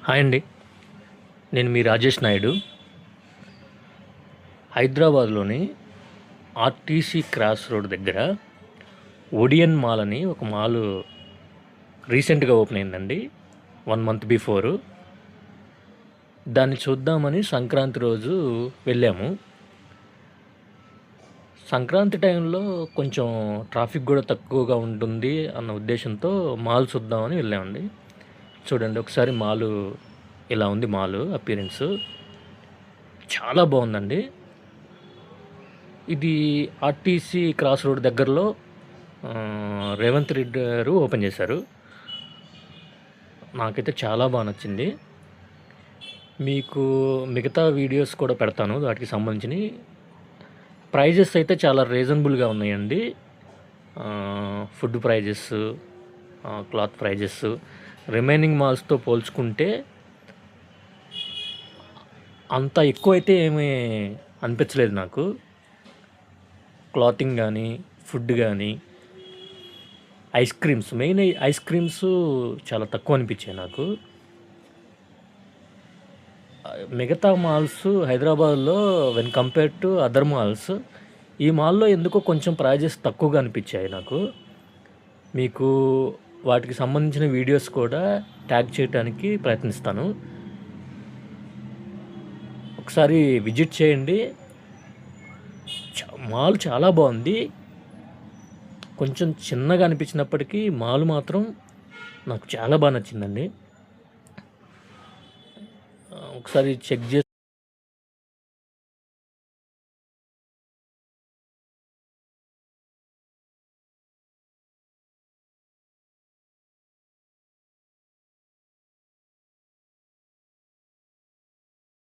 Hi అండి. నేను మీ రాజేష్ నాయుడు. హైదరాబాద్లోని ఆర్టీసీ క్రాస్ రోడ్ దగ్గర ఓడియన్ మాల్ అని ఒక మాల్ రీసెంట్గా ఓపెన్ అయిందండి. 1 మంత్ బిఫోరు. దాన్ని చూద్దామని సంక్రాంతి రోజు వెళ్ళాము. సంక్రాంతి టైంలో కొంచెం ట్రాఫిక్ కూడా తక్కువగా ఉంటుంది అన్న ఉద్దేశంతో మాల్ చూద్దామని వెళ్ళామండి. చూడండి ఒకసారి మాలు ఇలా ఉంది. మాల్ అపియరెన్స్ చాలా బాగుందండి. ఇది ఆర్టీసీ క్రాస్ రోడ్ దగ్గరలో రేవంత్ రెడ్డి గారు ఓపెన్ చేశారు. నాకైతే చాలా బాగా నచ్చింది. మీకు మిగతా వీడియోస్ కూడా పెడతాను వాటికి సంబంధించి. ప్రైజెస్ అయితే చాలా రీజనబుల్గా ఉన్నాయండి. Food prices, cloth prices remaining మాల్స్తో పోల్చుకుంటే అంత ఎక్కువైతే ఏమీ అనిపించలేదు నాకు. క్లాతింగ్ కానీ, ఫుడ్ కానీ, మెయిన్ ఐస్ క్రీమ్స్ చాలా తక్కువ అనిపించాయి నాకు. మిగతా మాల్స్ హైదరాబాద్లో when compare to other malls, ఈ మాల్లో ఎందుకో కొంచెం ప్రైజెస్ తక్కువగా అనిపించాయి నాకు. మీకు వాటికి సంబంధించిన వీడియోస్ కూడా ట్యాగ్ చేయడానికి ప్రయత్నిస్తాను. ఒకసారి విజిట్ చేయండి. మాల్ చాలా బాగుంది. కొంచెం చిన్నగా అనిపించినప్పటికీ మాల్ మాత్రం నాకు చాలా బాగా నచ్చిందండి. ఒకసారి చెక్ చేసి